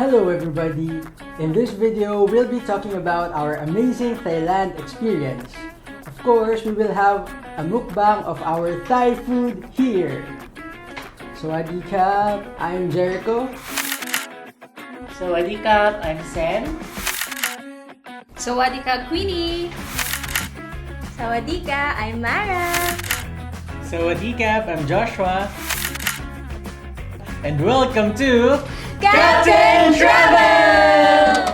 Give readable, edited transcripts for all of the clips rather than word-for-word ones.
Hello everybody! In this video, we'll be talking about our amazing Thailand experience. Of course, we will have a mukbang of our Thai food here. Sawadee Krap, I'm Jericho. Sawadee Krap, I'm Sen. Sawadee ka, Queenie! Sawadee ka, I'm Mara. Sawadee Krap, I'm Joshua. And welcome to Captain Travel!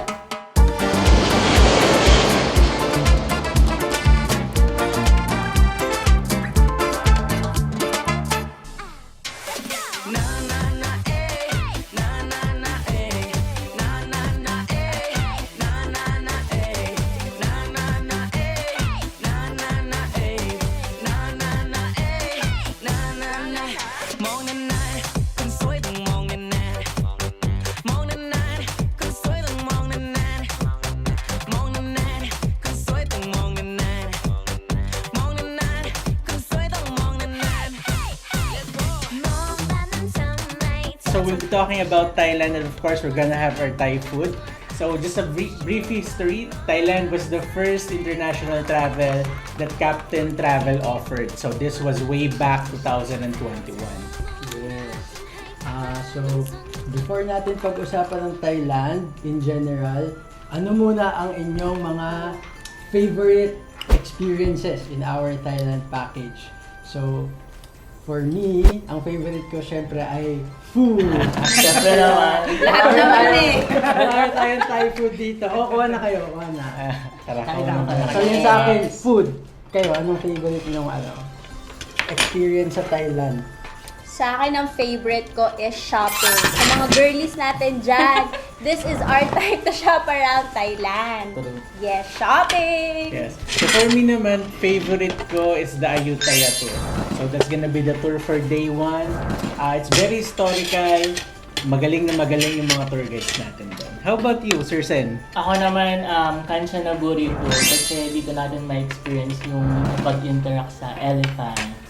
So we'll be talking about Thailand, and of course we're gonna have our Thai food. So just a brief history, Thailand was the first international travel that Captain Travel offered. So this was way back 2021. Yes. So, before natin pag-usapan ng Thailand in general, ano muna ang inyong mga favorite experiences in our Thailand package? So, for me, ang favorite ko syempre ay food. Siyempre naman. Lahat naman eh! Marami tayong Thai food dito. Kuha na kayo, kuha na. Tara, So yun sa akin, food. Kayo, anong favorite niyong experience sa Thailand? Sa akin, ang favorite ko is shopping. Sa mga girlies natin dyan, this is our time to shop around Thailand. Yes, shopping! Yes. So for me naman, favorite ko is the Ayutthaya tour. So that's gonna be the tour for day 1. It's very historical. Magaling na magaling yung mga tour guides natin doon. How about you, Sir Sen? Ako naman, Kanchanaburi po kasi dito natin ma-experience yung pag-interact sa elephants.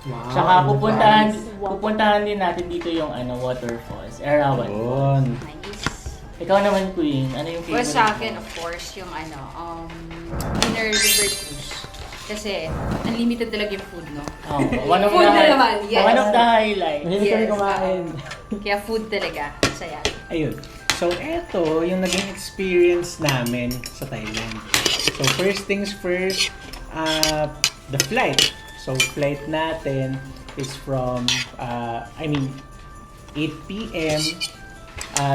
Wow, Tsaka advance. pupuntahan din natin dito yung waterfalls, Erawan Falls. Yun. Nice. Ikaw naman, Queen, ano yung Well, favorite sa mo? akin, of course, yung Inner River Cruise. Kasi, unlimited talaga yung food, no? Oh, one of Food the na hi- naman, yes. One of the highlights. Mahilig kami Yes, kumain. Kaya food talaga. Saya. Ayun. So, eto yung naging experience namin sa Thailand. So, first things first, the flight. So, flight natin is from, 8 p.m.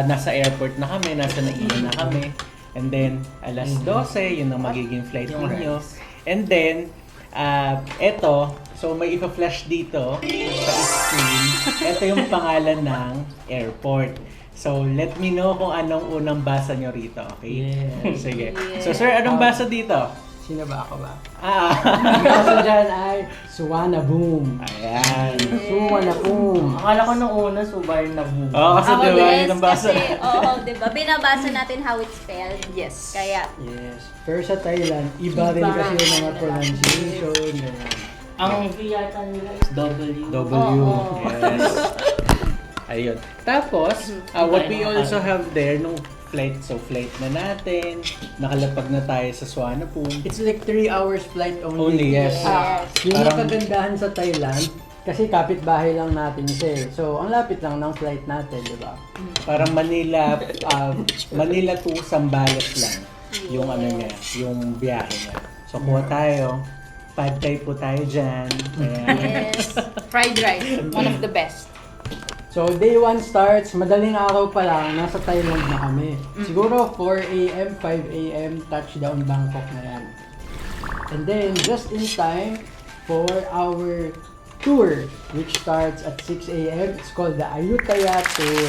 Nasa airport na kami, nasa Naiya na kami. And then, alas 12, yun ang magiging flight Yung ninyo. rice. And then, eto, so may ipa-flash dito sa screen. Ito yung pangalan ng airport. So, let me know kung anong unang basa nyo rito, okay? Yes. Sige. So, sir, anong basa dito? Sino ba ako ba? Ah, Ang basa dyan ay Suwanaboom. ayan. Suwanaboom. Akala ko nung una, Suvarnabhumi. Oo, kasi Ako, diba, yes, yun ang basa. kasi, diba, binabasa natin how it's spelled. Yes. Kaya, Yes. Pero sa Thailand, iba rin Iba. kasi yung mga pronunciation. ganyan. Ang V yata nila is W. W. Oo. Yes. Ayun. Tapos, what we also have there nung flight, so flight na natin, nakalapag na tayo sa Suvarnabhumi. It's like 3 hours flight only. Only, yes. Yung Parang- kagandahan sa Thailand, kasi kapitbahay lang natin siya eh. So, ang lapit lang ng flight natin, di ba? Parang Manila, Manila to Zambales lang yung niya, yung biyahe niya. So, kuha tayo. Pad Thai po tayo dyan. Ayan. yes. Fried rice. One of the best. So, day 1 starts, madaling araw pa lang, nasa Thailand na kami. Siguro 4 a.m., 5 a.m., touchdown Bangkok na yan. And then, just in time for our tour, which starts at 6 a.m., it's called the Ayutthaya Tour.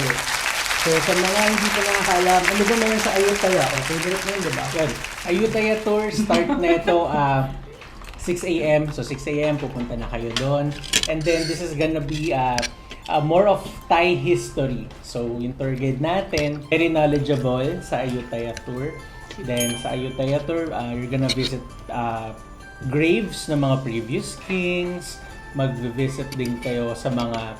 So, sa mga hindi pa nakakaalam, ano ba meron sa Ayutthaya? O, favorite mo yun, di ba? Yan. Ayutthaya Tour, start na ito 6 a.m. So 6 a.m. pupunta na kayo doon. And then this is gonna be more of Thai history. So yung tour guide natin, very knowledgeable sa Ayutthaya Tour. Then sa Ayutthaya Tour, you're gonna visit graves ng mga previous kings. Mag-visit din kayo sa mga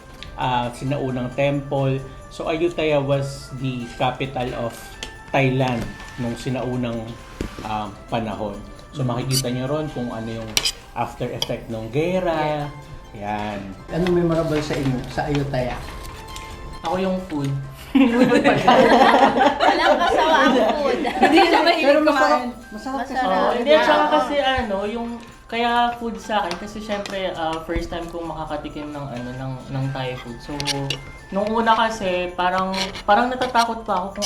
sinaunang temple. So Ayutthaya was the capital of Thailand nung sinaunang panahon. So makikita niyo ron kung ano yung after effect ng gera. Yan. Anong memorable sa inyo, sa Ayutthaya? Ako yung food. Walang kasawa ang food. Hindi siya mahilig Pero kumain. masarap kasi. Masarap. Hindi, tsaka kasi yung kaya food sa akin kasi syempre first time kong makakatikim ng Thai food. So nung una kasi parang natatakot pa ako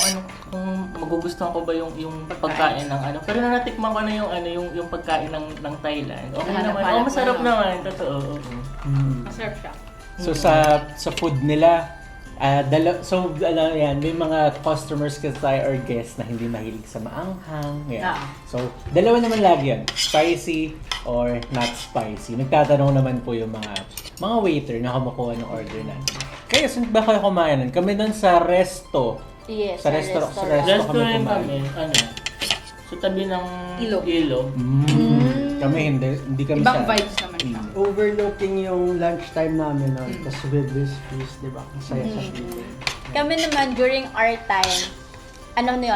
kung magugustuhan ko ba yung pagkain ng ano. Pero nung natikman ko na yung pagkain ng Thailand. Okay naman. Hanap-hanap Masarap mo, no? naman, totoo. Masarap siya. So sa food nila, yan, may mga customers kasi tayo or guests na hindi mahilig sa maanghang. Yan. So, dalawa naman lagi yan. Spicy or not spicy. Nagtatanong naman po yung mga waiter na kumukuha ng order natin. Kaya saan ba kayo kumain nun? Kami nun sa resto. Yes, Sa restaurant. Sa resto kami Restaurant kumain. kami, sa tabi ng Ilog. Kami hindi kami Ibang sa... vibes naman siya. Overlooking yung lunchtime namin nun. Tapos with this feast, di ba? Masaya sa feeling. Kami naman, during our time,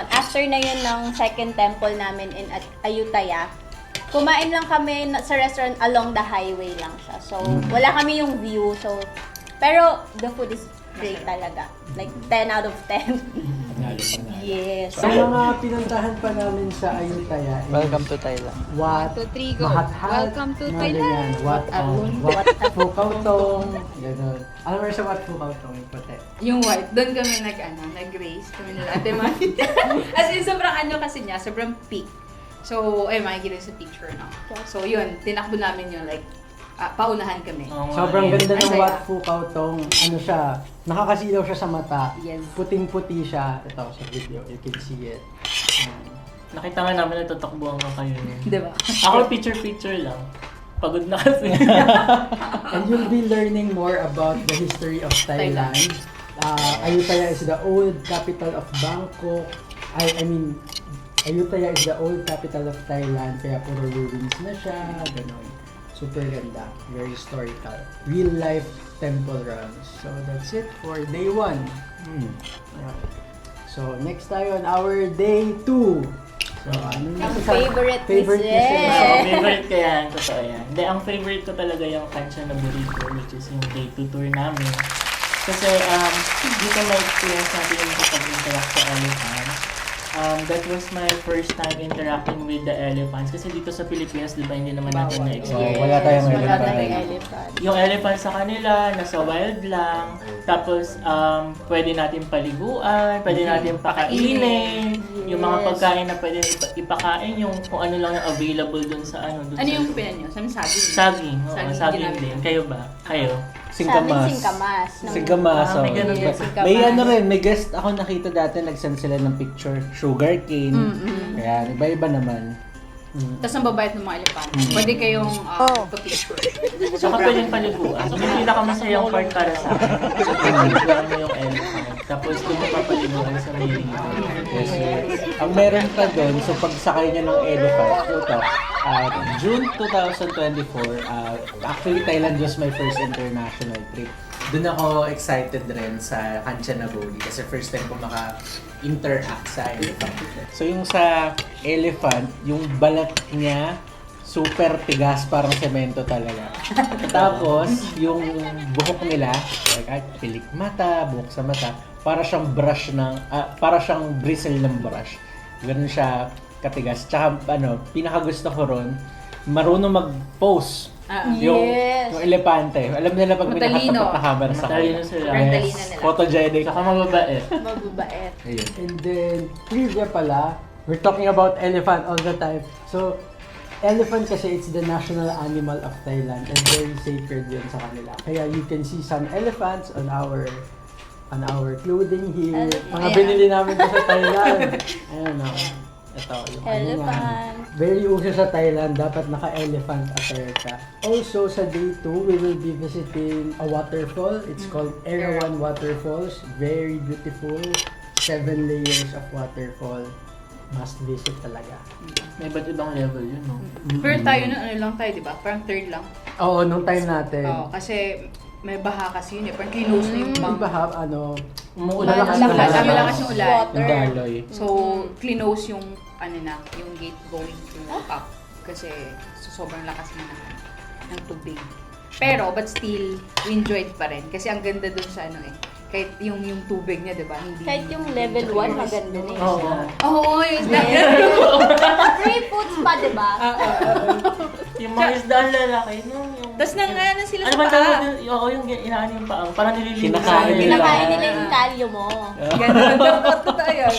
after na yun ng second temple namin in Ayutthaya, kumain lang kami sa restaurant along the highway lang siya. So, wala kami yung view. So, pero the food is great talaga. Like, 10 out of 10. Yes. Sa mga pinuntahan pa namin sa Ayutthaya, Welcome to Thailand. Wat, 2, 3, go. Mahathat, Welcome to mga Thailand. ganyan. Wat Phukautong, gano'n. Alam mo sa Wat Phukautong, yung puti. Yung white, doon kami nag-race kami nila Ate Mami. As in, sobrang kasi niya, sobrang peak. So, makikita sa picture, no? So, yun, tinakbo namin yun, like, paunahan kami. Sobrang ganda ng Masaya. Wat Phukautong. Ano siya, nakakasilaw siya sa mata. Yes. Puting-puti siya. Ito, sa video, you can see it. Nakita nga namin natatakbuhan ka kayo. Diba? Ako picture lang. Pagod na kasi. And you'll be learning more about the history of Thailand. Ayutthaya is the old capital of Bangkok. I mean, Ayutthaya is the old capital of Thailand. Kaya puro ruins na siya. Ganon. Super ganda. Very historical. Real life temple runs. So that's it for day 1. Yeah. So next tayo on our day 2. So ano na Ang sa favorite favorite is So, favorite ko yan, totoo yan. Hindi, ang favorite ko talaga yung Kansha na burrito, which is yung day 2 tour namin. Kasi dito ma-experience natin yung makapag-interact sa elephants. That was my first time interacting with the elephants. Kasi dito sa Pilipinas, di ba, hindi naman natin na-experience. Wala tayong Wala elephant. tayong elephant. Yung elephant sa kanila, nasa wild lang. Tapos, pwede natin paliguan, pwede natin pakainin. Yung mga pagkain na pwede ipakain, yung kung ano lang yung available dun sa ano. Dun Ano sa yung pinan nyo? Sa saging. saging. Oo, Saging saging ginamit. din. Kayo ba? Kayo? Singkamas. Singkamas. Singkamas. May ganun din. Singkamas. May ano rin, may guest ako nakita dati, nag-send sila ng picture, sugar cane. Kaya iba-iba naman. Tapos ang babayat ng mga elepante. Pwede kayong picture. Saka pwedeng paliguan. Yung pinakamasayang part para sa akin. So, paliguan mo yung elephant. Tapos kung papaliguan sa may river. Yes, yes. Ang meron pa doon, so pagsakay niya ng elephant, ito, June 2024, actually Thailand was my first international trip. Doon ako excited rin sa Kanchanaburi kasi first time ko maka-interact sa elephant. So yung sa elephant, yung balat niya, super tigas, parang semento talaga. Tapos, yung buhok nila, like pilik mata, buhok sa mata, para siyang para siyang bristle ng brush. Ganun siya katigas. Tsaka, pinakagusto ko ron, marunong mag-pose. Yung elepante. Alam nila pag may Matalino. nakatapat na camera sa Matalino kanya. sila. Very talino nila. Photogenic. Saka mababait. Mababait. Ayun. And then, trivia pala, we're talking about elephant all the time. So, elephant kasi it's the national animal of Thailand and very sacred yun sa kanila. Kaya you can see some elephants on our clothing here. Mga Ayan. binili namin to sa Thailand. Ayan o. Ito, yung ano Elephant. nga. Very uso sa Thailand, dapat naka-elephant attire ka. Also, sa day 2, we will be visiting a waterfall. It's called Erawan Waterfalls. Very beautiful. 7 layers of waterfall. Must visit talaga. May iba't ibang level yun, no? Pero tayo ano lang tayo, di ba? Parang third lang. Oo, nung time natin. Oo, kasi may baha kasi yun eh. Parang close na yung Di bank. ba, Umuulan Malakas na na Malakas malakas. yung ulan. Water. Yung daloy. So, close yung, yung gate going to up. Kasi sobrang lakas na ng tubig. Pero, but still, we enjoyed pa rin. Kasi ang ganda dun sa kahit yung tubig niya, di ba? Hindi, Kahit yung level 1, maganda na yun. Oo. Oo, yung Free foods pa, di ba? Yung mga isda ang lalaki, no? Yung, Tapos nang sila ano sa ba paa. tawag doon? Oo, yung inaano yung paa. Parang nililinis. Kinakain nila. Kinakain nila yung kalyo mo. Ganun. Totoo yun.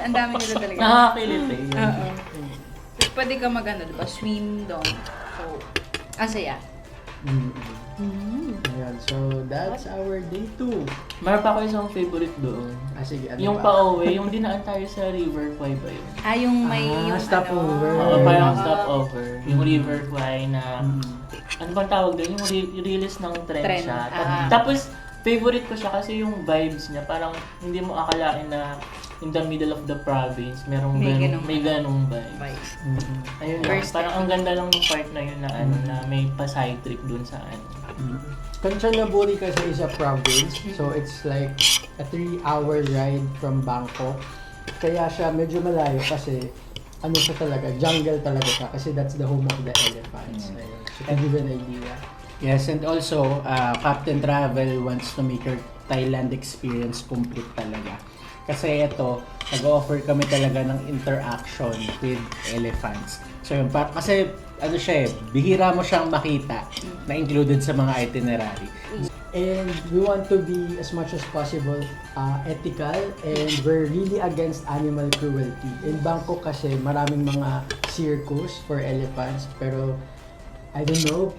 Ang dami nila talaga. Nakakakilit eh. Oo. Tapos pwede ka diba? Swim doon. So, ang saya. Ayan, so that's our day 2. Meron pa ako isang favorite doon. Sige, ano Yung pa? pa-uwi, yung dinaan tayo sa River Kwai ba yun? Yung may yung stopover. Oo, parang stopover. Yung River Kwai na, ano bang tawag doon? Yung release ng trend Trend. siya. Ah. Tapos, favorite ko siya kasi yung vibes niya, parang hindi mo akalain na in the middle of the province, may ganong vibe. Bye. Ayun lang, First parang ang ganda lang ng part na yun na na may pa-side trip dun sa Kanchanaburi kasi is a province, so it's like a 3-hour ride from Bangkok. Kaya siya medyo malayo kasi siya talaga, jungle talaga siya kasi that's the home of the elephants. Ayun. So, to give an idea. Yes, and also, Captain Travel wants to make your Thailand experience complete talaga. Kasi ito, nag-offer kami talaga ng interaction with elephants. So yun, kasi siya bihira mo siyang makita na included sa mga itinerary. And we want to be as much as possible ethical, and we're really against animal cruelty. In Bangkok kasi maraming mga circus for elephants, pero I don't know,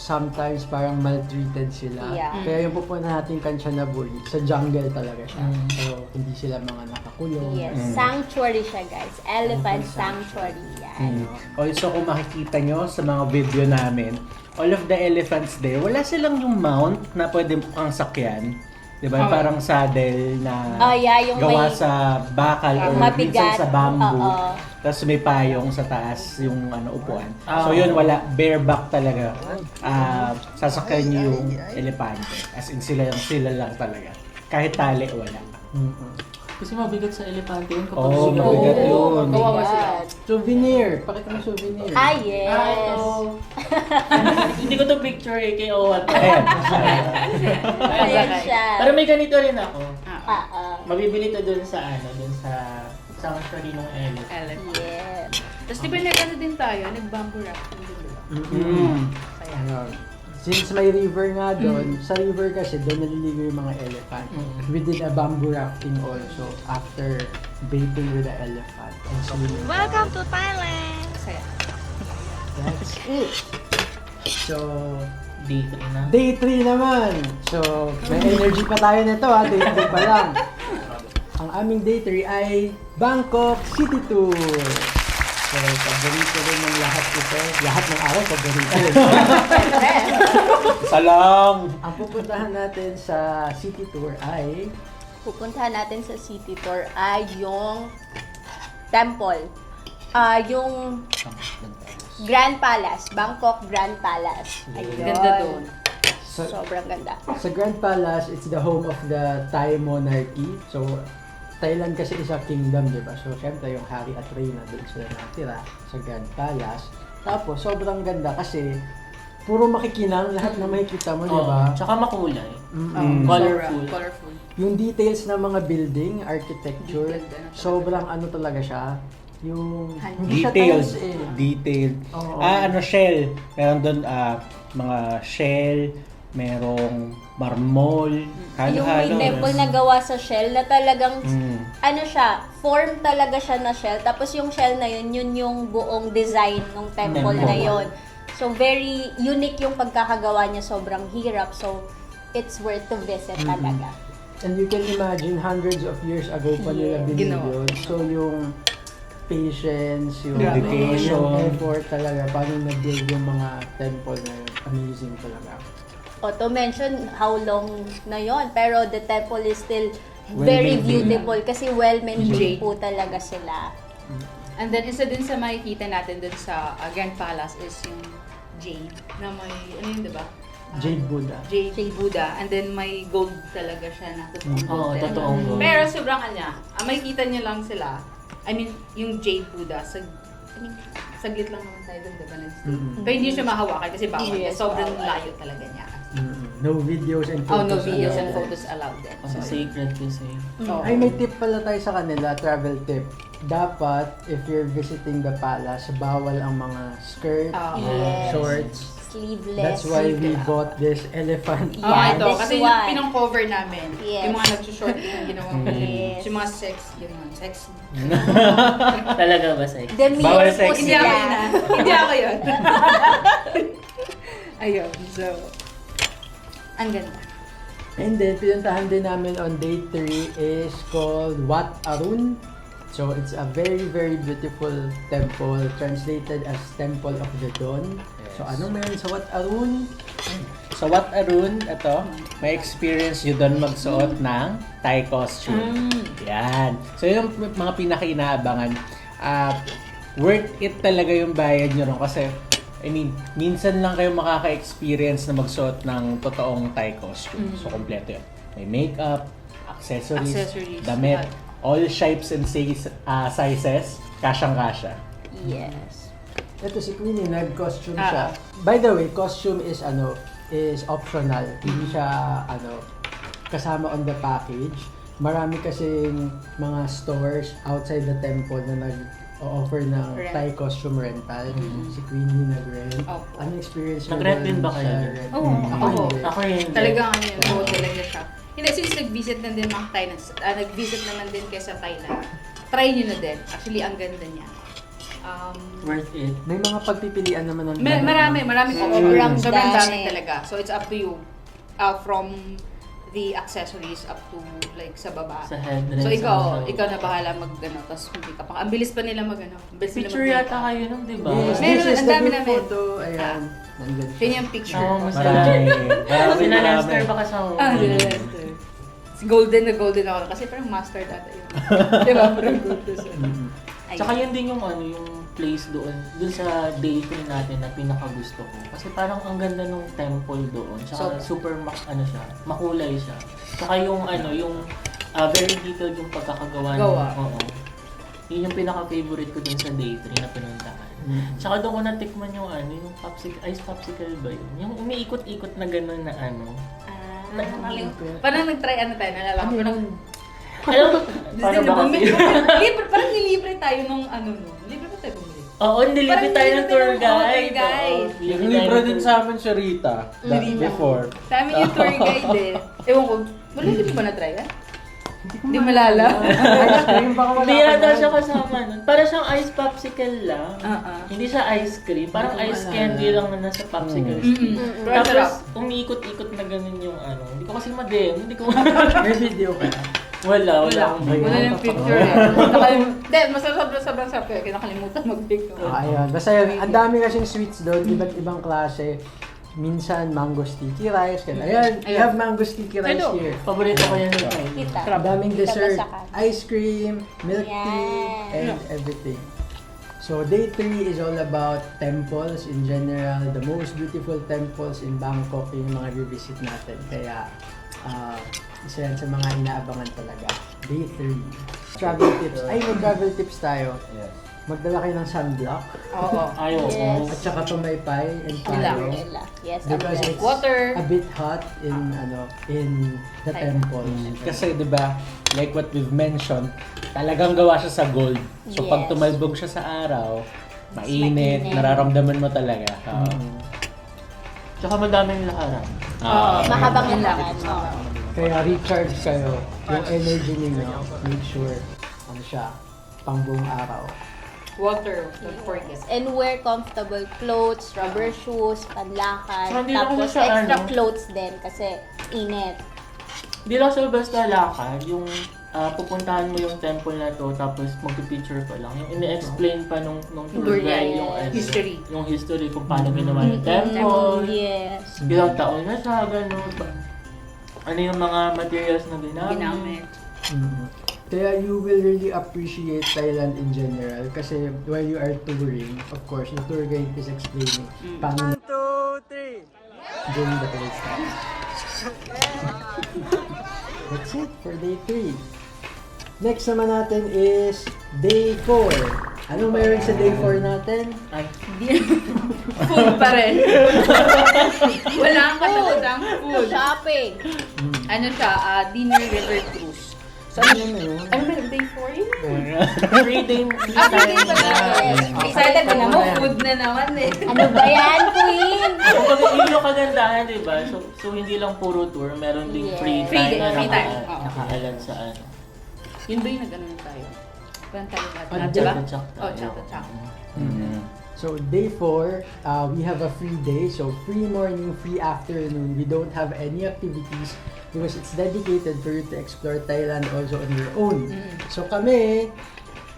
sometimes parang maltreated sila. Yeah. Kaya yung pupunta natin Kanchanaburi, sa jungle talaga siya. So hindi sila mga nakakulong. Yes, sanctuary siya, guys. Elephant sanctuary. Yan. Also, kung makikita nyo sa mga video namin, all of the elephants there, wala silang yung mount na pwede kang sakyan. Diba? Parang saddle na Yung gawa may sa bakal or mabigat. minsan sa bamboo. Oo. Tapos may payong sa taas yung upuan. So yun, wala. Bareback talaga. Sasakyan niyo yung elepante. As in, sila lang talaga. Kahit tali, wala. Kasi mabigat sa elepante yun kapag Oo, sumigaw. mabigat yun. Kawawa sila. Souvenir! Pakita mo souvenir. Yes. Hindi ko to picture kay Owan. Ayan. Ayan siya. Pero may ganito rin ako. Mabibili Mabibili to dun sa dun sa sanctuary ng elephant. Elephant. Yes. Tapos di ba din tayo? Nag-bamboo rafting din, diba? Ayun. Since may river nga doon, sa river kasi doon naliligo yung mga elephant. We did a bamboo rafting also after bathing with the elephant and swimming. Welcome to Thailand! Saya. That's it. So, Day 3 na. day 3 naman. So, may energy pa tayo nito day 3 pa lang. Ang aming day 3 ay Bangkok City Tour. So, paborito rin ng lahat ito. Lahat ng araw, paborito. Salang! Ang pupuntahan natin sa City Tour ay Pupuntahan natin sa city tour ay yung temple. Yung Grand Palace. Bangkok Grand Palace. Ayun. Ganda doon. Sobrang ganda. Sa Grand Palace, it's the home of the Thai monarchy. So, Thailand kasi is a kingdom, di ba? So, syempre, yung hari at reyna doon sila natira sa Grand Palace. Tapos, sobrang ganda kasi puro makikinang lahat na makikita mo, di ba? Tsaka makulay. Colorful. Colorful. Colorful. Yung details ng mga building, architecture, sobrang talaga siya. Yung hindi siya Detailed. tiles eh. Detailed. Oo. Shell. Meron doon mga shell, merong marmol, Yung halo-halo. may temple na gawa sa shell na talagang Mm. form talaga siya na shell. Tapos yung shell na yun yung buong design ng temple na yun. So very unique yung pagkakagawa niya, sobrang hirap. So it's worth to visit talaga. And you can imagine, hundreds of years ago pa nila binili Ginawa. yun. So yung patience, yung Dedication. yung effort talaga, paano nag-build yung mga temple na yun. Amazing talaga. To mention how long na yon, pero the temple is still very Well-maintained. beautiful kasi well-maintained po talaga sila. And then, isa din sa makikita natin dun sa Grand Palace is yung jade na may, ano yun, diba? Jade Buddha. Jade Buddha. And then may gold talaga siya na totoong Oo, gold. totoong gold. Pero sobrang makikita niyo lang sila. I mean, yung Jade Buddha, saglit lang naman tayo doon, diba? Mm-mm. Pero hindi siya mahawakan kasi bawal. Yes, Sobrang bawal. layo talaga niya. No videos and Oh, photos. no videos allowed. and photos allowed din. Kasi sacred kasi. Oo. Ay, may tip pala tayo sa kanila, travel tip. Dapat, if you're visiting the palace, bawal ang mga skirt, Yes. shorts. Sleeveless. That's why we bought this elephant Oh, Yeah, ito. this Kasi one. yung pinang-cover namin. Yes. Yung mga nagsushort yung ginawa ko. Yes. Yung mga sex, yun yun. Sexy. Talaga ba sex? Bawal Demi-years po sex. Hindi ako sila. yun ah. Hindi ako yun. Ayun. So, ang ganda. And then, pinuntahan din namin on day 3 is called Wat Arun. So, it's a very, very beautiful temple, translated as Temple of the Dawn. So, ano meron sa Wat Arun? Sa Wat Arun, ito, may experience nyo doon magsuot ng Thai costume. Yan. So, yung mga pinaka-inaabangan. Worth it talaga yung bayad nyo ron kasi, I mean, minsan lang kayo makaka-experience na magsuot ng totoong Thai costume. So, kompleto yun. May makeup, accessories, damit, all shapes and sizes, kasyang-kasya. Yes. Ito si Queenie, nag-costume siya. By the way, costume is optional. Hindi siya kasama on the package. Marami kasing mga stores outside the temple na nag-offer ng Rent. Thai costume rental. Si Queenie nag-rent. Opo. Ano experience mo Nag-rent doon din ba sa kayo? rent? Oo, Ako ako. hindi. Ako yun. Talagang ano yun, go talaga siya. Hindi, since nag-visit na din mga Thailand, nag-visit naman din kayo sa Thailand, try nyo na din. Actually, ang ganda niya. Worth it. May mga pagpipilian naman ng Marami Sobrang options. Sobrang dami. dami talaga. So, it's up to you. From the accessories up to like sa baba. Sa headrest. So, ikaw ano. na bahala tapos hindi ka pa. Ang bilis pa nila Ang bilis nila Picture yata kayo nun, di ba? Yes, Meron, this is ang the dami group namin. photo. Ayan. Nandun siya. Yun yung picture. Oo, ko. masaya. Sina Lester ba kasama? Ah, yun, Lester. Golden na golden ako. Kasi parang master data yun. Diba? Parang golden siya. Ayun. Tsaka yun din yung yung place doon sa day 3 natin na pinakagusto ko. Kasi parang ang ganda nung temple doon. Tsaka super makulay siya. Tsaka yung very detailed yung pagkakagawa Gawa. Oo. Yun yung pinaka-favorite ko dun sa day 3 na pinuntahan. Tsaka doon ko natikman yung yung ice popsicle ba yun? Yung umiikot-ikot na gano'n na Parang nag-try tayo, nalala ko. Alam mo, paano ba kasi? Parang nilibre tayo nung libre ba tayo bumili? Oo, nilibre Parang tayo ng nilibre tour tayo ng guide. tour guide. Oo, nilibre tayo Libre ng din tour- sa amin si Rita before. Sa amin yung tour guide eh. Ewan ko, wala hindi ba na-try yan? Hindi malala. Ice cream, baka wala Hindi ka yata nun. siya kasama nun. Para siyang ice popsicle lang. Ah. Hindi siya ice cream. Parang Hindi ko ice maalala. candy lang na nasa popsicle Mm-mm. stick. Pero ang sarap. Tapos, umiikot-ikot na ganun yung Hindi ko kasi hindi ko May video ka. Wala akong Wala. Wala yung picture eh. Hindi, sobrang sarap kaya kinakalimutan mag-picture. Ayun. Basta yun, ang dami kasing sweets doon, iba't ibang klase. Minsan, mango sticky rice. Kaya, ayan, we have mango sticky rice Hello. here. Paborito ko yan sa Kita. Ang daming Kita dessert, masakan. ice cream, milk tea, Yan. and everything. So, day 3 is all about temples in general. The most beautiful temples in Bangkok yung mga revisit natin. Kaya, isa yan sa mga inaabangan talaga. Day 3. Travel tips. Ay, mag-travel tips tayo. Yes. Magdala kayo ng sunblock. Oo. Ayaw ko. Yes. At saka pamaypay and Umbrella. palo. Yes, Because umbrella. it's Water. a bit hot in the temple. Kasi 'di ba, like what we've mentioned, talagang gawa siya sa gold. So pag Yes. tumalbog siya sa araw, mainit, mainit. nararamdaman mo talaga. Tsaka madaming lakaran. Mahabang Yun yung lang. lakan. Kaya recharge kayo. Yung energy ninyo, make sure, pang buong araw. Water, don't forget. And wear comfortable clothes, rubber shoes, panlakan. Saka hindi lang Tapos kasi sa extra ano. clothes din kasi init. Hindi lang siya basta lakad, yung pupuntahan mo yung temple na to tapos magpipicture pa lang. Yung ini-explain pa nung tour guide yung History. yung history kung paano ginawa yung temple. Yes. Ilang taon na siya, gano'n. Ano yung mga materials na Ginamit. Kaya you will really appreciate Thailand in general kasi while you are touring, of course, the tour guide is explaining paano during the whole time. That's it for day 3. Next naman natin is day 4. Ano meron sa day 4 natin? Ay, Food pa rin. Wala ang katagatang food. Shopping. Ano siya, dinner river cruise. So, Ano meron? ano ba, day 4 yun? free day Free day pa na. Yes. Excited ka na mo, food na naman eh. Ano ba yan, Queen? Yun yung kagandahan, di ba? So hindi lang puro tour, meron ding Yes. free Free time day, na free time. Oo. nakaalan sa ano. Yun ba yung nag-ano na tayo? Parang tayo ba? Ah, Diba? Chak tayo. Oh, chak. So day 4, we have a free day. So free morning, free afternoon. We don't have any activities because it's dedicated for you to explore Thailand also on your own. So kami,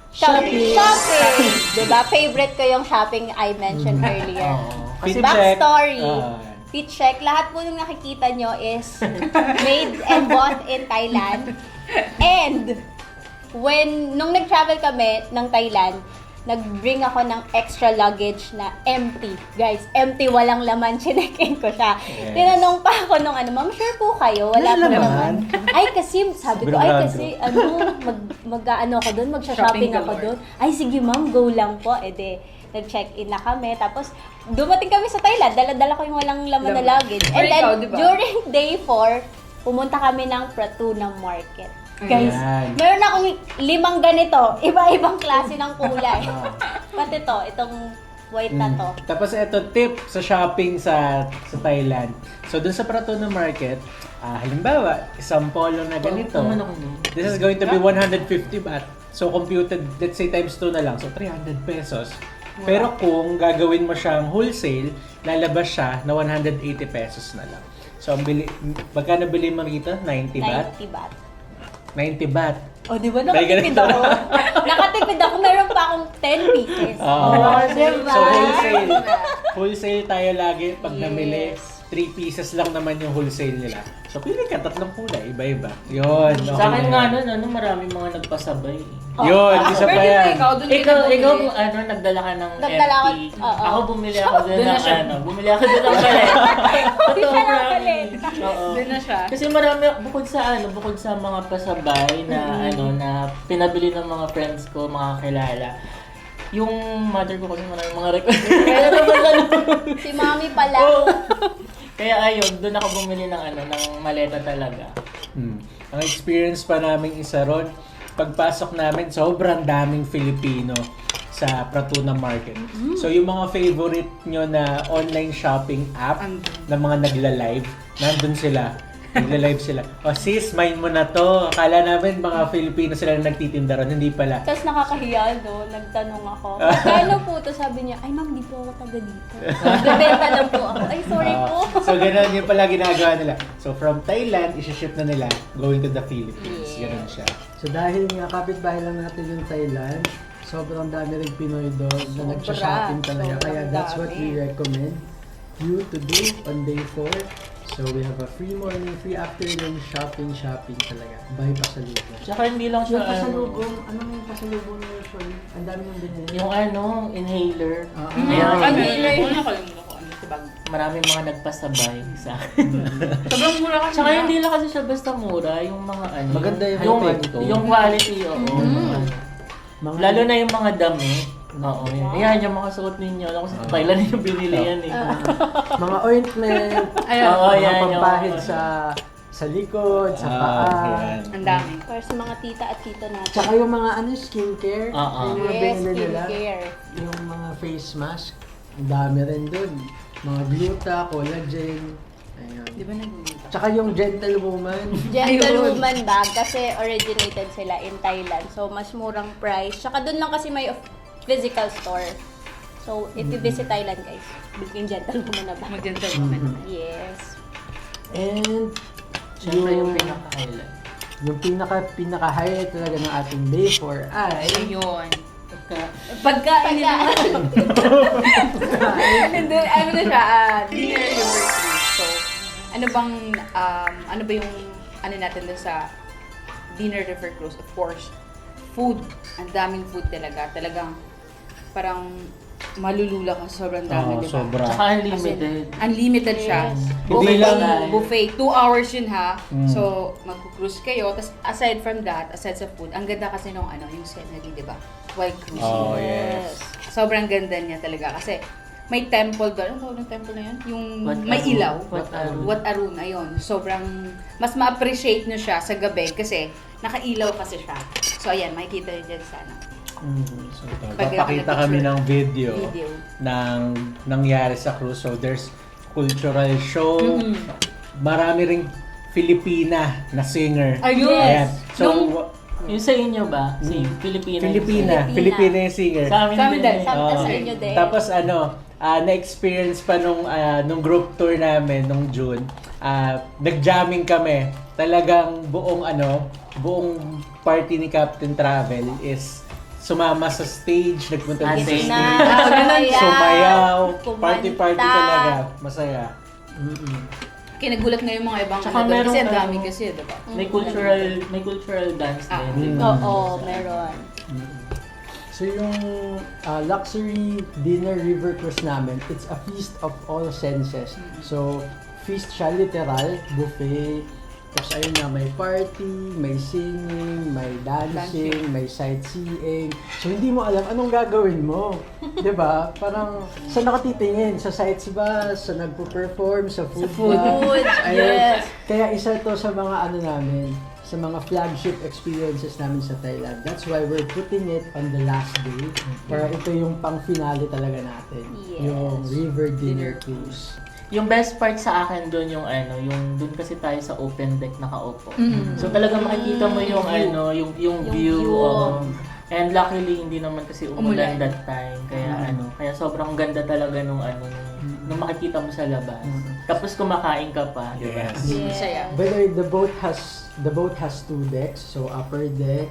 shopping! Shopping! Diba? Favorite ko yung shopping I mentioned earlier. Oo. Fit Backstory. check. Fit check. Lahat po nung nakikita nyo is made and bought in Thailand. And nung nag-travel kami ng Thailand, nag-bring ako ng extra luggage na empty. Guys, empty, walang laman. Chinekin ko siya. Yes. Tinanong pa ako nung ma'am, sure po kayo? Wala po Wala naman. Ay, kasi, sabi ko, Sigurado. kasi, mag-ano ako doon, magsha-shopping Shopping ako galore. doon. Ay, sige ma'am, go lang po. E de, nag-check-in na kami. Tapos, dumating kami sa Thailand. Dala-dala ko yung walang laman na luggage. And Pero then, ikaw, di ba? during day 4, pumunta kami ng Pratuna Market. Guys, Ayan. meron akong 5 ganito. Iba-ibang klase ng kulay. Pati to, itong white na to. Tapos ito, tip sa shopping sa Thailand. So, dun sa Pratuna Market, halimbawa, isang polo na ganito. Naman ako nun. This is going to be 150 baht. So, computed, let's say times 2 na lang. So, 300 pesos. Pero kung gagawin mo siyang wholesale, lalabas siya na 180 pesos na lang. So, magkano bili mo rito? 90 baht? 90 baht. 90 baht. O, di ba May nakatipid ganito. ako? Nakatipid ako, meron pa akong 10 pieces. Oo. Diba? So, wholesale. Wholesale tayo lagi. Pag Yes. namili, 3 pieces lang naman yung wholesale nila. So, pili ka, 3 kulay, iba-iba. Yun. Okay Sa akin na nga yan. nun, maraming mga nagpasabay. Yun, isa pa Pero di ba yan. ikaw, doon ka Ikaw, bumili? nagdala ka ng Nagdala ako, empty. oo. Ako bumili ako doon Doon na ng siya. bumili ako doon ng palit. Totoo, siya ng promise. palit. Oo. Doon na siya. Kasi marami, bukod sa mga pasabay na na pinabili ng mga friends ko, mga kilala. Yung mother ko kasi maraming mga request. Kaya naman Si mami pala. Oo. Kaya ayun, doon ako bumili ng ng maleta talaga. Ang experience pa namin isa ron, pagpasok namin, sobrang daming Filipino sa Pratuna Market. So, yung mga favorite nyo na online shopping app na mga nagla-live, nandun sila. Nagla-live sila. O sis, mine mo na to. Akala namin mga Filipino sila na nagtitinda ron. Hindi pala. Tapos nakakahiya, no? Nagtanong ako. Magkano po to? Sabi niya, ay ma'am, di po ako taga dito. Nagbebenta lang po ako. Ay, sorry po. So, ganun yung pala ginagawa nila. So, from Thailand, isi-ship na nila going to the Philippines. Ganun siya. So dahil nga kapitbahay lang natin yung Thailand, sobrang dami rin Pinoy doon na nagsha-shopping talaga. Kaya that's what we recommend you to do on day 4. So we have a free morning, free afternoon shopping talaga. Buy pasalubong. Tsaka hindi lang siya Yung pasalubong, ano yung pasalubong na usually? Ang dami yung binili. yung inhaler. Ano Ayan, yun? Nakalimutan ko ano sa bag. maraming mga nagpasabay sa akin. Sobrang mura kasi. Tsaka hindi lang kasi siya basta mura, yung mga Maganda yung yung, quality. yung quality, oo. Mga, Lalo na yung mga damit. Oo, yan. Ayan, yung mga suot ninyo. Ako sa Thailand yung binili yan eh. mga ointment, Ayun. Oo, mga yan, pampahid yung- sa likod, sa paa. Ayan. Ang dami. Para sa mga tita at tito natin. Tsaka yung mga skincare, Oo. yung mga Yes, binili nila. skincare. Yung mga face mask, ang dami rin dun. Mga gluta, collagen, ayun. Di ba nag-uulita? Tsaka yung gentlewoman. Gentlewoman bag kasi originated sila in Thailand. So, mas murang price. Tsaka doon lang kasi may physical store. So, if you visit Thailand, guys, bilhin gentlewoman na bag. Mag-gentlewoman. Yes. And Siyempre yung pinaka-highlight. yung pinaka-highlight talaga ng ating day 4 ay Ayun. Pagka, Pagkain nila. And then, ano na siya, dinner river cruise. So, ano ba yung, ano natin dun sa dinner river cruise? Of course, food. Ang daming food talaga. Talagang, parang, malulula ka sa sobrang dami, di ba? sobra. Tsaka unlimited. Unlimited siya. Yes. Hindi lang- Buffet. 2 hours yun ha. Mm. So, mag-cruise kayo. Tapos, aside from that, aside sa food, ang ganda kasi nung yung scenery, di ba? While cruising. Oh, yes. Sobrang ganda niya talaga. Kasi, may temple doon. Ano tawag ng temple na yun? Yung Wat may Arun. ilaw. Wat Arun. Wat Arun, ayun. Sobrang, mas ma-appreciate nyo siya sa gabi kasi nakailaw kasi siya. So, ayan, makikita nyo dyan sana. So, ito, Pag- papakita kami ng video, Video. ng nangyari sa cruise. So, there's cultural show. Mhm. Marami ring Filipina na singer. Ayun! Ayan. So, Yung sa inyo ba? Si Filipina. Filipina yung singer. Sa amin Sa amin din. Sa Oo. inyo din. Tapos na-experience pa nung group tour namin nung June. Nag-jamming kami. Talagang buong party ni Captain Travel is sumama sa stage, nagpunta Ah, sa stage. stage, sumayaw, kumanta. party talaga, masaya. Kinagulat nga yung mga ibang Tsaka ano doon. Kasi merong ang dami ano, kasi, di ba? May cultural dance Ah. din. Oo, meron. So yung luxury dinner river cruise namin, it's a feast of all senses. So feast siya literal, buffet. Tapos ayun na, may party, may singing, may dancing, may sightseeing. So hindi mo alam anong gagawin mo. 'Di ba? Parang sa nakatitingin, sa sights ba, sa nagpo-perform, sa food, food. ba? Food, Ayun. yes. Kaya isa to sa mga namin, sa mga flagship experiences namin sa Thailand. That's why we're putting it on the last day. Para ito yung pang-finale talaga natin. Yes. Yung River Dinner Cruise. Yung best part sa akin doon yung doon kasi tayo sa open deck nakaupo. Mm. So talaga makikita mo yung yung view. view. And luckily hindi naman kasi umulan Umulan. that time. Kaya kaya sobrang ganda talaga nung nung makikita mo sa labas. Tapos kumakain ka pa, di ba? Yes. Yes. Saya. By the way, the boat has 2 decks. So upper deck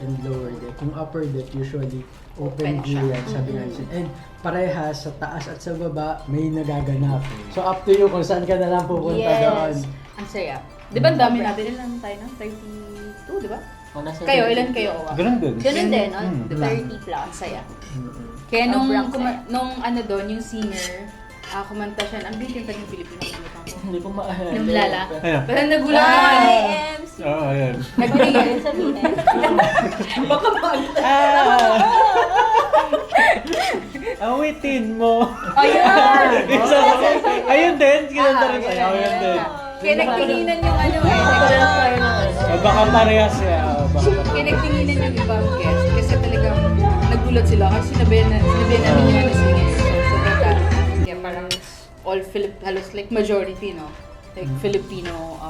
and lower deck. Yung upper deck usually open Open view siya. yan, sabi nga natin. And parehas sa taas at sa baba may nagaganap. So up to you kung saan ka na lang pupunta Yes. doon. Ang saya. Di ba ang dami natin? Ilan tayo na? 32, di ba? O, nasa Kayo, dito. ilan kayo? Owa? Ganun din. Ganun din, Diba? 30 plus. Ang saya. Mm-mm. Kaya Sobrang nung doon, yung singer, kumanta siya, ang bitin yung Pilipino kalimutan ko. Hindi ko maalala. Yung lala. Ayan. Pero nagulat ako. IMC. Oo, ayan. Nagpigil sabihin. Baka maalala. Awitin mo. Ayun! Ayun din, kinanta rin sa'yo. Ayun din. Kaya nagtinginan yung Baka parehas siya. Kaya nagtinginan yung ibang guest. Kasi talagang nagulat sila. Kasi sinabihan namin yung singer. So, sobrang dami. Kaya parang halos like majority, no? Like Filipino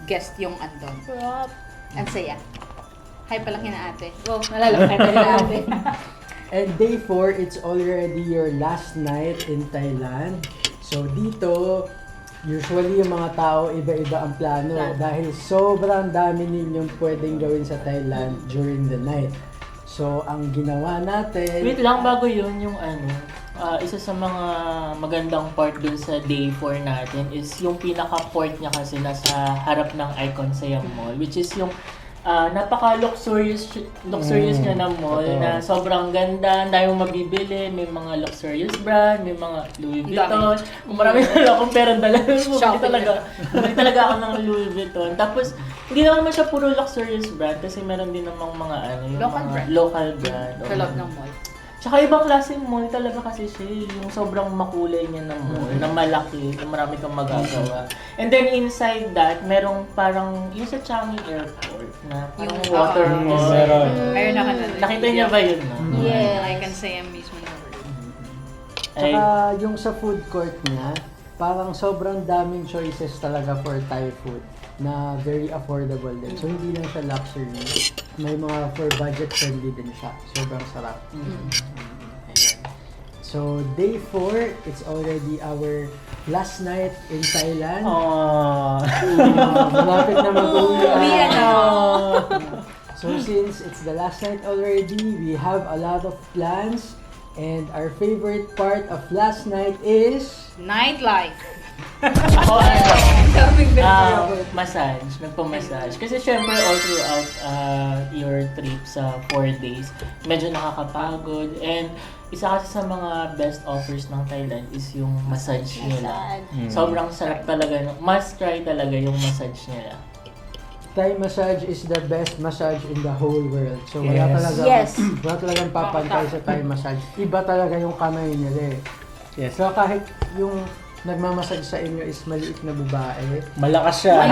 guest yung andon. Ang saya. Hi pala kina ate. Wow, nalalakay na nila ate. And day 4, it's already your last night in Thailand. So dito, usually yung mga tao iba-iba ang plano dahil sobrang dami ninyong pwedeng gawin sa Thailand during the night. So ang ginawa natin... Wait lang, bago yun, yung isa sa mga magandang part dun sa day 4 natin is yung pinaka-port niya kasi nasa harap ng Icon Siam Mall, which is yung napaka-luxurious niya na mall na sobrang ganda, ang dami mong mabibili, may mga luxurious brand, may mga Louis Vuitton. Kung marami na akong pera dala, bumili talaga ako ng Louis Vuitton. Tapos, hindi naman siya puro luxurious brand kasi meron din namang mga yung Local mga brand. local brand. Sa loob ng mall. Tsaka ibang klaseng mall talaga kasi siya, yung sobrang makulay niya ng mall, na malaki, na marami kang magagawa. And then inside that, merong parang, yung sa Changi Airport, na parang Yung, water mall. meron. Ayun na ka na. Nakita niya ba yun? No? Yes. I can say I'm mismo na. Ay, Tsaka yung sa food court niya, parang sobrang daming choices talaga for Thai food na very affordable din. So hindi lang siya luxury, may mga for budget friendly din siya. Sobrang sarap. Ayan. So day 4, it's already our last night in Thailand. Malapit na mag-uwi. Uwian na. So since it's the last night already, we have a lot of plans. And our favorite part of last night is... Nightlife. Ako ano, Daming memorable. massage, nagpa-massage. Kasi syempre all throughout your trip sa 4 days, medyo nakakapagod. And isa kasi sa mga best offers ng Thailand is yung massage nila. Massage. Sobrang sarap talaga. Must try talaga yung massage nila. Thai massage is the best massage in the whole world. So wala Yes. talaga Yes. wala talagang papantay sa Thai massage. Iba talaga yung kamay nila eh. Yes. So kahit yung nagmamassage sa inyo is maliit na babae, Malakas siya.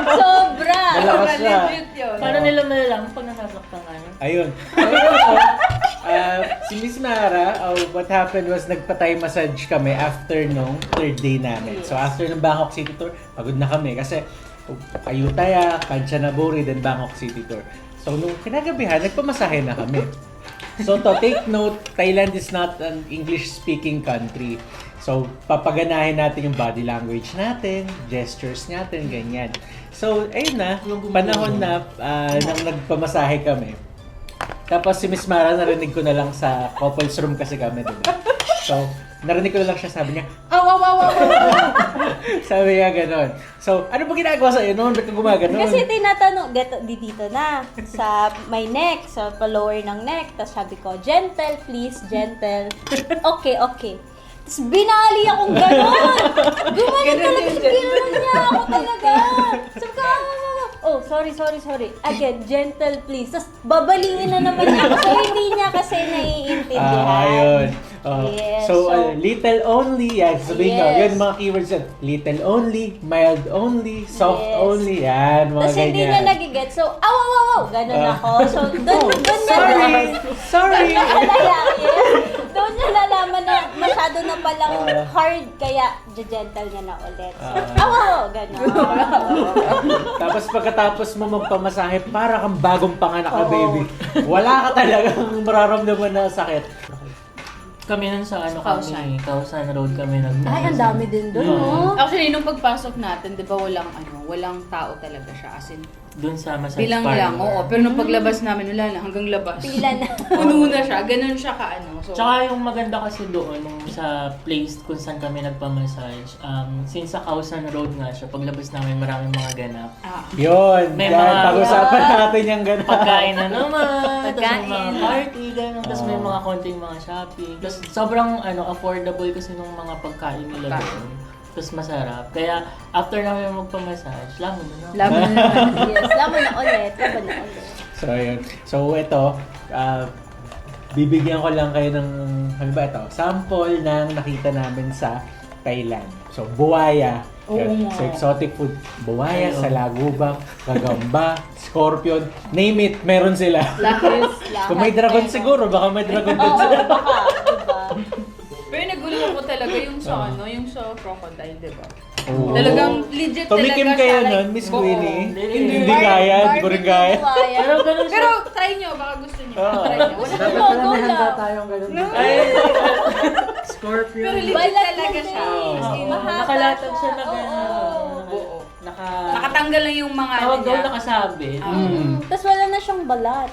Sobra! Malakas siya. Legit yun. Paano nila malalaman pag nasasaktan ka niya? Ayun. Si Miss Mara, what happened was nagpa-Thai massage kami after nung third day namin. So after ng Bangkok City Tour, pagod na kami kasi Ayutthaya, Kanchanaburi, then Bangkok City Tour. So nung kinagabihan, nagpamasahe na kami. So to take note, Thailand is not an English-speaking country. So papaganahin natin yung body language natin, gestures natin, ganyan. So ayun na, panahon na nang nagpamasahe kami. Tapos si Miss Mara, narinig ko na lang sa couples room kasi kami, diba? So, narinig ko na lang siya, sabi niya, aw, aw, aw, aw, aw. Sabi niya gano'n. So, ano ba ginagawa sa'yo noon? Ba't ka gumaganon? Kasi tinatanong, dito na, sa my neck, sa lower ng neck. Tapos sabi ko, gentle, please, gentle. Okay, okay. Tapos binali akong gano'n. Gumanon talaga sa gano'n niya. Ako talaga. Sabi ko, oh, sorry. Again, gentle, please. Tapos babalingin na naman niya ako. So, hindi niya kasi naiintindihan. Ayun. Yes, So, so- little only, yan. Sabihin ko, Yes. yun mga keywords yan. Little only, mild only, soft Yes. only, yan, mga Tapos hindi niya ganyan. nagigets. So, aw. Ganun ako. So, doon Sorry! Doon niya nalaman na masyado na palang hard, kaya gentle niya na ulit. So, ganun. Tapos pagkatapos mo magpamasahe, para kang bagong panganak ka, baby. Wala ka talagang mararamdaman na sakit. Kami nun sa ano Kausan. Kausan Road kami nag. Ay, ang dami din doon, no? Actually, nung pagpasok natin, di ba walang tao talaga siya. As in, Doon sa massage bilang lang, oo. Pero nung paglabas namin, wala na, hanggang labas. Pila na. Puno na siya, ganun siya So, Tsaka yung maganda kasi doon, nung sa place kung saan kami nagpa-massage, since sa Kausan Road nga siya, paglabas namin maraming mga ganap. Yun, May yan, mga- pag-usapan natin yung gano'n. Pagkain na naman, tapos may mga Pagkain. party, gano'n, tapos may mga konting mga shopping. Tapos sobrang affordable kasi nung mga pagkain nila doon. Tapos masarap. Kaya after namin magpa-massage, lamon na. laban na naman. Yes, laban na ulit. So, ayun. So, ito, bibigyan ko lang kayo ng, ano ba ito? Sample ng nakita namin sa Thailand. So, buwaya. Yun. So, exotic food. Buwaya, Ayun. salagubang, gagamba, scorpion, name it, meron sila. Lahat. Kung may dragon siguro, baka may dragon din Oo, sila. baka, diba? Pero nagulo ako talaga yung sa yung sa crocodile, di ba? Oo. Talagang legit Tumikim talaga kayo siya. nun, Miss oo. Queenie? Hindi. Hindi kaya, hindi ko rin kaya. Pero ganun siya. Pero try nyo, baka gusto nyo. Oo. Try nyo. Wala dapat Go, pala go may handa lang. tayong ganun dito. Ay, Pero Scorpion. legit Balat talaga lang siya. siya. As in, Mahaba Nakalatag siya na siya. gano'n. Oo. Nakatanggal Nakatanggal lang yung mga Tawag daw niya. nakasabi. Tapos wala na siyang balat.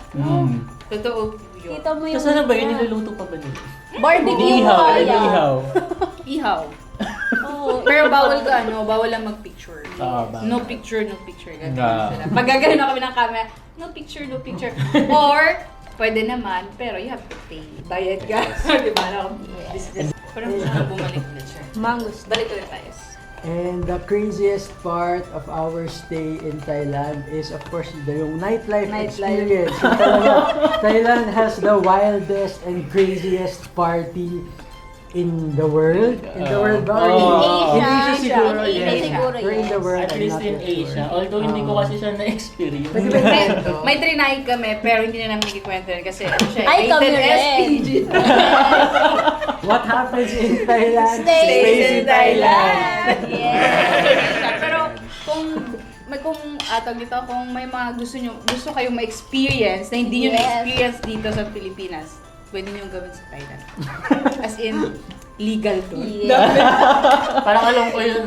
Totoo yun. Kita mo yung... Tapos ano ba yun? Niluluto pa ba nila? Barbecue Ihaw, kaya. ihaw. Ihaw. Oo. Pero bawal bawal lang mag-picture. Oo, bawal. No picture. Ganun Ah. sila. Pag gagano na kami ng camera, no picture. Or, pwede naman, pero you have to pay. Bayad ka. Diba? Pero masarap bumalik ulit siya. Mangus. Balik ulit tayo. And the craziest part of our stay in Thailand is of course yung nightlife experience. So, talaga, Thailand has the wildest and craziest party in the world. In the world ba? Or Oh. in Asia siguro. In Asia yes. siguro, Or in the yes. world. At I'm least not in yet sure. Asia. Although hindi ko kasi siya na-experience. May trinay kami, pero hindi na namin ikikwento yun kasi ano siya, Ay, kami rated rin. SPG. What happens in Thailand? Stays in Thailand. Yes. Pero kung tawag dito, kung may mga gusto kayong ma-experience na hindi nyo Yes. na-experience dito sa Pilipinas, pwede nyo gawin sa Thailand. As in, legal to. Yes. Parang alam ko yun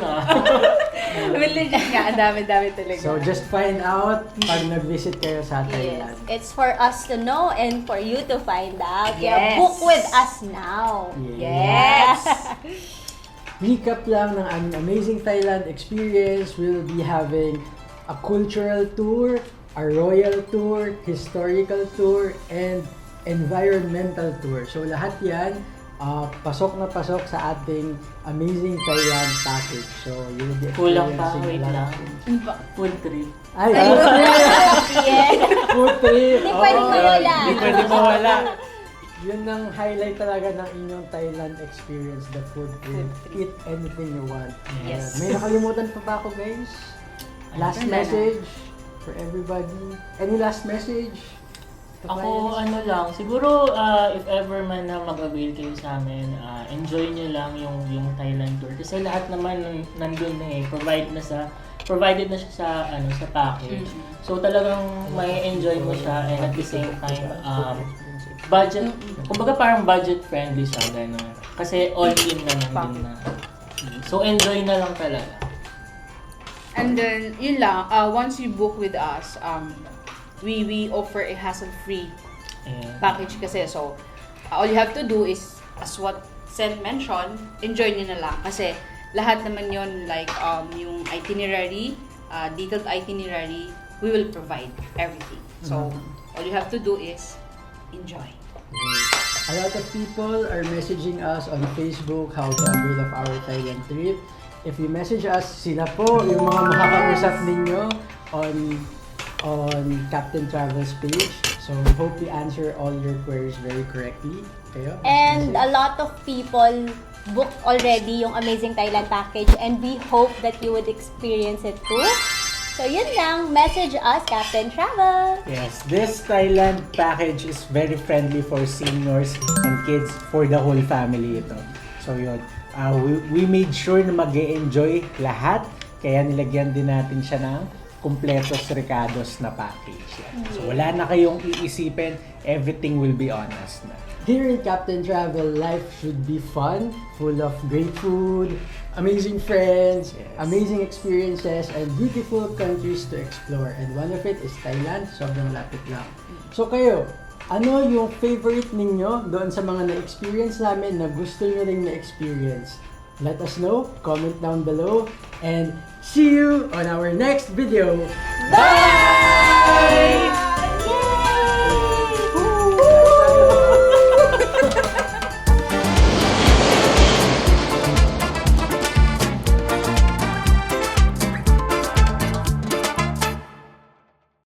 I mean, legit nga, ang dami-dami talaga. So just find out pag nag-visit kayo sa Yes. Thailand. It's for us to know and for you to find out. Kaya Yes. book with us now. Yes! recap lang ng aming amazing Thailand experience. We'll be having a cultural tour, a royal tour, historical tour, and environmental tour. So lahat yan, pasok na pasok sa ating amazing Thailand package. So you'll be Kulang pa, experiencing wait a lot lang. of things. Food trip. Ay, food trip! Yeah. Food trip! Hindi pwedeng Oo. mawala. Hindi pwede mawala. Yun ang highlight talaga ng inyong Thailand experience, the food trip. Eat anything you want. Yes. May nakalimutan pa ba ako, guys? Last Wala na. message for everybody. Any last message? Ako, ano lang, siguro if ever man na mag-avail kayo sa amin, enjoy nyo lang yung Thailand tour. Kasi lahat naman nandun na eh, provided na siya sa sa package. So talagang may enjoy mo siya and at the same time budget, kumbaga parang budget friendly siya gano'n. Kasi all in naman din na. So enjoy na lang talaga. And then, yun lang, once you book with us, we offer a hassle-free Ayan. package kasi. So, all you have to do is, as what Seth mentioned, enjoy nyo na lang. Kasi, lahat naman yun, like, yung itinerary, detailed itinerary, we will provide everything. So, all you have to do is, enjoy. A lot of people are messaging us on Facebook how to avail of our Thailand trip. If you message us, sila po yung mga makakausap ninyo on Captain Travel's page. So, we hope we answer all your queries very correctly. Kayo? And a lot of people booked already yung Amazing Thailand package and we hope that you would experience it too. So yun lang, message us, Captain Travel! Yes, this Thailand package is very friendly for seniors and kids, for the whole family ito. So yun, we made sure na mag-e-enjoy lahat, kaya nilagyan din natin siya ng kumpletos recados na package. Yan. So wala na kayong iisipin, everything will be on us na. Here in Captain Travel, life should be fun, full of great food, amazing friends, Yes. amazing experiences, and beautiful countries to explore. And one of it is Thailand, sobrang lapit lang. So kayo, ano yung favorite ninyo doon sa mga na-experience namin na gusto nyo ring na-experience? Let us know, comment down below, and see you on our next video. Bye!